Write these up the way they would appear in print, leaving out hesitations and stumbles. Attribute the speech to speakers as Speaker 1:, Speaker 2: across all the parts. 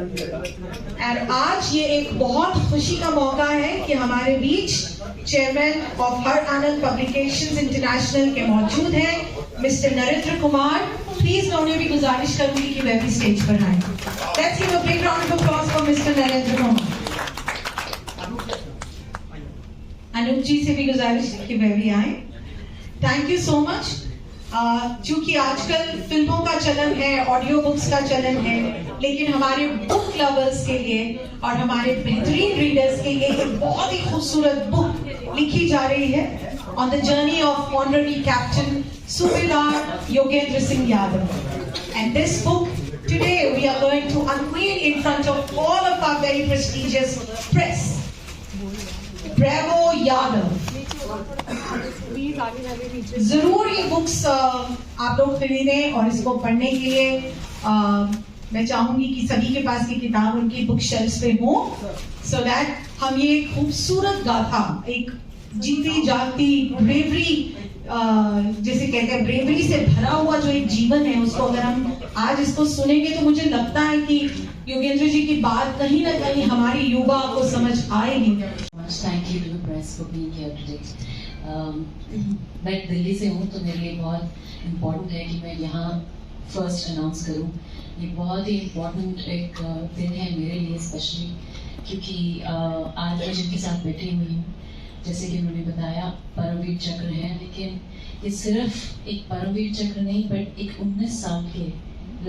Speaker 1: And आज ये एक बहुत खुशी का मौका है कि हमारे बीच chairman of Har Anand publications international के मौजूद हैं मिस्टर नरेंद्र कुमार। प्लीज मैं उन्हें भी गुजारिश करूंगी कि वह भी स्टेज पर आए। Let's give a big round of applause for mister Narendra Kumar. Anup ji से भी गुजारिश कि वह भी आए। Thank you so much. चूंकि आजकल फिल्मों का चलन है, ऑडियो बुक्स का चलन है, लेकिन हमारे बुक लवर्स के लिए और हमारे बेहतरीन रीडर्स के लिए एक बहुत ही खूबसूरत बुक लिखी जा रही है on the journey of honorary captain Subedar Yogendra Singh Yadav. And this book today we are going to unveil in front of all of our very prestigious press. Bravo Yadav. जरूर ये बुक्स आप लोग खरीदें और इसको पढ़ने के लिए मैं चाहूंगी कि सभी के पास ये किताब उनकी बुक शेल्फ्स पे हो, सो दैट हम ये खूबसूरत गाथा, एक जीती जागती ब्रेवरी, जैसे कहते हैं ब्रेवरी से भरा हुआ जो एक जीवन है, उसको अगर हम आज इसको सुनेंगे तो मुझे लगता है कि योगेंद्र जी की बात कहीं ना कहीं हमारी युवा को समझ आएगी।
Speaker 2: Thank you to the press for being here today. मैं दिल्ली से हूँ तो मेरे लिए बहुत इम्पोर्टेंट है कि मैं यहाँ फर्स्ट अनाउंस करूँ। ये बहुत ही इम्पोर्टेंट एक दिन है मेरे लिए स्पेशली, क्योंकि आज मैं जिनके साथ बैठी हुई हूँ, जैसे कि उन्होंने बताया, परमवीर चक्र है, लेकिन ये सिर्फ एक परमवीर चक्र नहीं, बट एक 19 साल के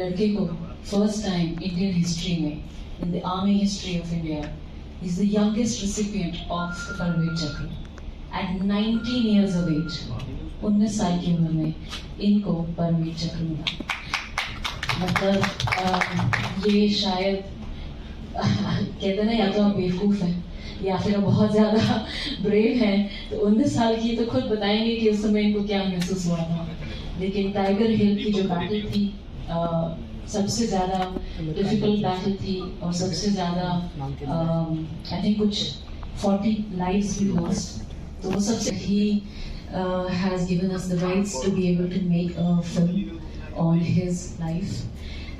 Speaker 2: लड़के को फर्स्ट टाइम इंडियन हिस्ट्री में, in the army history of India, is the youngest recipient of the Paramveer Chakra at 19 years of age. 19 साल की उम्र में इनको परमवीर चक्र मिला। मतलब ये शायद कहते ना, या तो आप बेवकूफ हैं या फिर आप बहुत ज्यादा ब्रेव हैं। तो 19 साल की तो खुद बताएंगे कि उस समय इनको क्या महसूस हुआ था। लेकिन टाइगर हिल की जो बैटल थी, सबसे ज़्यादा डिफिकल्ट बैटल थी और सबसे ज़्यादा आई थिंक कुछ 40 लाइव्स भी लॉस्ट। तो वो सबसे ही has given us the rights to be able to make a film on his life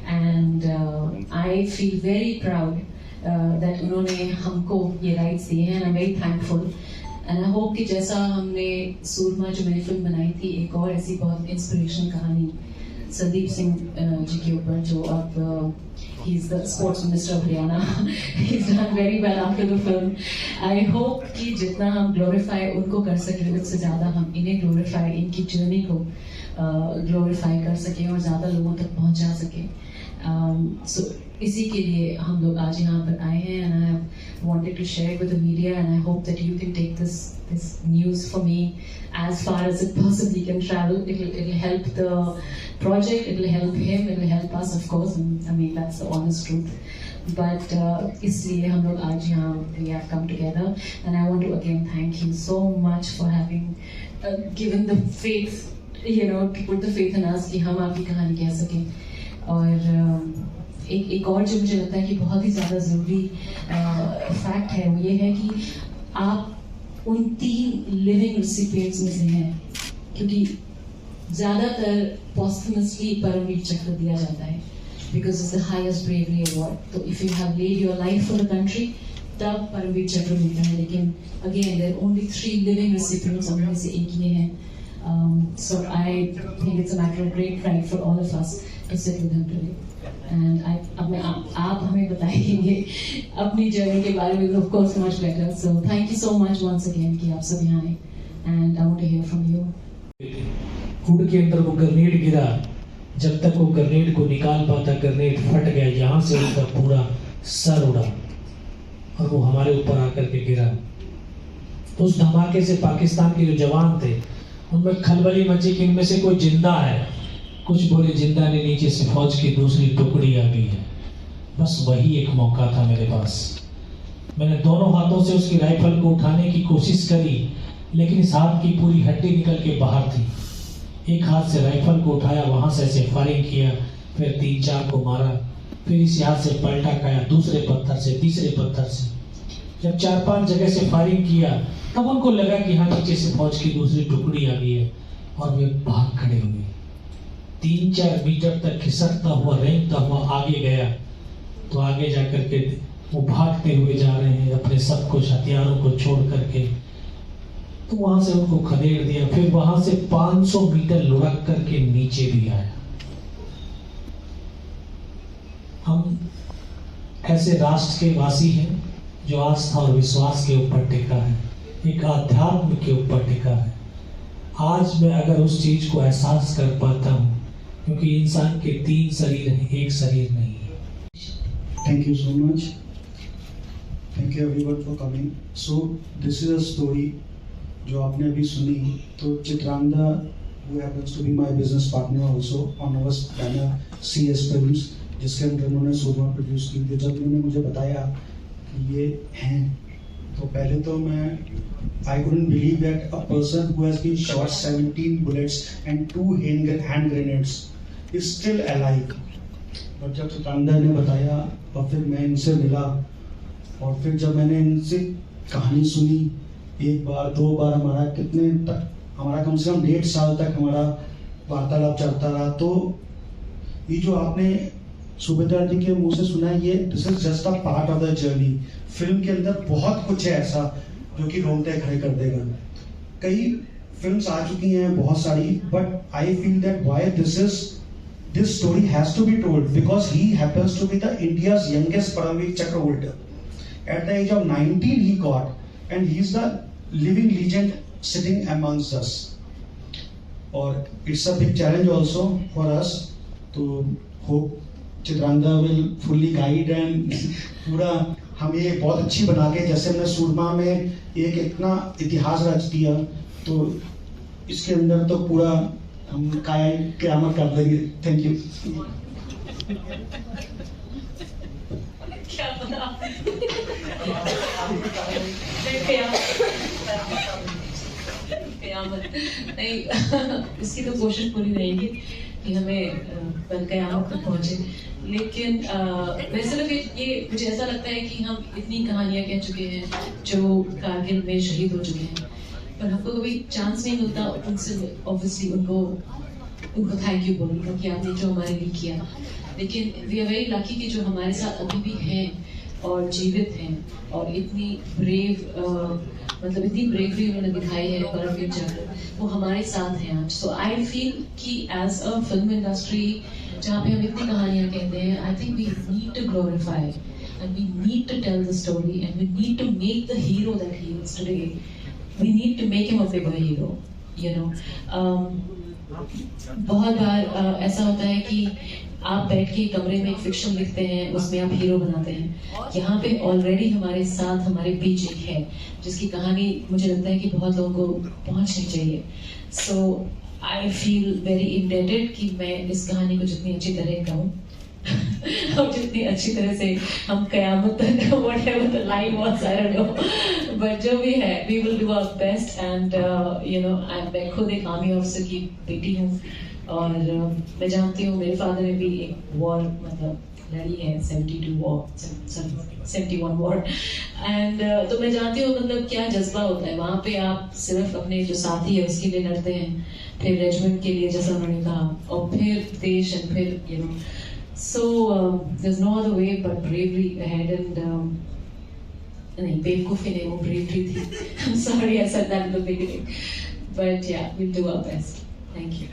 Speaker 2: and I feel very proud that उन्होंने हमको ये राइट्स दिए हैं। I am very thankful and I hope कि जैसा हमने सूरमा जो मैंने फिल्म बनाई थी, एक और ऐसी बहुत इंस्पिरेशनल कहानी संदीप सिंह जी के ऊपर, जो अब he is the sports minister of Haryana, he is done very well after the film. I hope कि जितना हम ग्लोरीफाई उनको कर सके, उससे ज़्यादा हम इन्हें ग्लोरीफाई, इनकी जर्नी को ग्लोरीफाई कर सकें और ज़्यादा लोगों तक पहुंचा सकें। सो इसी के लिए हम लोग आज यहाँ पर आए हैं and I wanted to share it with the media and I hope that you can take this news for me as far as it possibly can travel. It'll help the project, it'll help him, it'll help us of course. I mean that's the honest truth. But इसलिए हम लोग आज यहाँ we have come together and I want to again thank you so much for having given the faith, you know, to put the faith in us कि हम आपकी कहानी कह सकें। और एक और जो मुझे लगता है कि बहुत ही ज़्यादा ज़रूरी फैक्ट है, वो ये है कि आप उन 3 लिविंग रिसिपिएंट्स में से हैं, क्योंकि ज़्यादातर पोस्टमसली परमवीर चक्र दिया जाता है because it's the highest bravery award. तो if you have led your life for the country तब परमवीर चक्र मिलता है, लेकिन again there only 3 living recipients, उनमें से एक ये है। So I think it's a matter of great pride for all of us to sit with him today. And आप हमें बताएंगे अपनी जर्नी के बारे में, of course much better. So thank you so much once again कि आप सब यहाँ आए and I want to hear from you.
Speaker 3: Hood के अंदर वो ग्रेनेड गिरा, जब तक वो ग्रेनेड को निकाल पाता ग्रेनेड फट गया, यहाँ से उसका पूरा सर उड़ा और वो हमारे ऊपर आकर के गिरा। तो उस धमाके से पाकिस्तान के जो जवान थे उनमें खलबली मची कि इनमें से कोई जिंदा है। कुछ बोले जिंदा नहीं, नीचे से फौज की दूसरी टुकड़ी आ गई है। बस वही एक मौका था मेरे पास। मैंने दोनों हाथों से उसकी राइफल को उठाने की कोशिश करी, लेकिन इस हाथ की पूरी हड्डी निकल के बाहर थी। एक हाथ से राइफल को उठाया, वहां से ऐसे फायरिंग किया, फिर 3-4 को मारा, फिर इस हाथ से पलटा खाया, दूसरे पत्थर से, तीसरे पत्थर से। जब 4-5 जगह से फायरिंग किया तब उनको लगा कि हाँ नीचे से फौज की दूसरी टुकड़ी आ गई है और वे भाग खड़े हुए। 3-4 मीटर तक खिसकता हुआ रेंगता हुआ आगे गया तो आगे जाकर के वो भागते हुए जा रहे हैं अपने सब कुछ हथियारों को छोड़ करके। तो वहां से उनको खदेड़ दिया, फिर वहां से 500 मीटर लुढ़क करके नीचे भी आया। हम ऐसे राष्ट्र के वासी हैं जो आस्था और विश्वास के ऊपर टिका है, एक आध्यात्म के ऊपर टिका है। आज मैं अगर उस चीज को एहसास कर पाता हूँ, क्योंकि इंसान के 3 शरीर हैं, एक शरीर नहीं है।
Speaker 4: Thank you so much. Thank you everyone for coming. So this is a story जो आपने अभी सुनी। तो Chitrangada who happens to be my business partner also on our banner CS Films, जिसके अंदर उन्होंने सुरमा प्रोड्यूस की थी। जब उन्होंने मुझे बताया कि ये हैं, तो पहले तो मैं I couldn't believe that a person who has been shot 17 bullets and 2 hand grenades is still alive. और जब चित्रांगदा ने बताया और फिर मैं इनसे मिला और फिर जब मैंने इनसे कहानी सुनी, 1 बार 2 बार हमारा कम से कम 1.5 साल तक हमारा वार्तालाप चलता रहा। तो ये जो आपने सुभेदार जी के मुंह से सुना है, ये this is just a part of the journey. Film के अंदर बहुत कुछ है ऐसा जो कि रोंगटे खड़े कर देगा। कई फिल्म्स आ चुकी हैं बहुत सारी, but I feel that why this story has to be told because he happens to be the India's youngest Paramveer Chakra holder. At the age of 19 he got, and he is the living legend sitting amongst us. Or it's a big challenge also for us to hope Chitrangda will fully guide and पूरा हम ये बहुत अच्छी बना के, जैसे हमने सूरमा में एक इतना इतिहास रच दिया, तो इसके अंदर तो पूरा हम क़यामत कर देंगे। Thank you.
Speaker 2: नहीं, इसकी तो कोशिश पूरी रहेगी कि हमें कल क़यामत तक पहुंचे। लेकिन वैसे लोग ये मुझे ऐसा लगता है कि हम इतनी कहानियां कह चुके हैं जो कारगिल में शहीद हो चुके हैं, पर हमको कभी चांस नहीं मिलता उनसे ऑब्वियसली उनको थैंक यू बोलने का कि आपने जो हमारे लिए किया। लेकिन वी आर वेरी लकी कि जो हमारे साथ अभी भी हैं और जीवित हैं और इतनी इतनी ब्रेवरी उन्होंने दिखाई है परमवीर चक्र, वो हमारे साथ हैं आज। सो आई फील कि एज अ फिल्म इंडस्ट्री जहाँ पे हम इतनी कहानियाँ कहते हैं, I think we need to glorify and we need to tell the story and we need to make the hero that he is today. We need to make him a bigger hero, you know. बहुत बार ऐसा होता है कि आप बैठ के कमरे में एक फिक्शन लिखते हैं, उसमें आप हीरो बनाते हैं। यहाँ पे ऑलरेडी हमारे साथ हमारे बीच एक है जिसकी कहानी मुझे लगता है कि बहुत लोगों को पहुँचनी चाहिए। सो आई फील वेरी इंडेटेड कि मैं इस कहानी को जितनी अच्छी तरह कहूँ और जितनी अच्छी तरह से हम क़यामत तक whatever the line was, I don't know, but जो भी है we will do our best and you know मैं खुद एक आर्मी ऑफिसर की बेटी हूँ और मैं जानती हूँ मेरे फादर ने भी एक वॉर लड़ी है, 71 वॉर एंड तो मैं जानती हूँ क्या जज्बा होता है वहाँ पे। आप सिर्फ अपने जो साथी है उसके लिए लड़ते हैं, फिर रेजिमेंट के लिए जैसा उन्होंने कहा, और फिर देश एंड फिर you know. So there's no other way but bravery ahead and नहीं बेवकूफ़ी नहीं, वो bravery थी। I'm sorry I said that in the beginning, but yeah, we'll do our best. Thank you.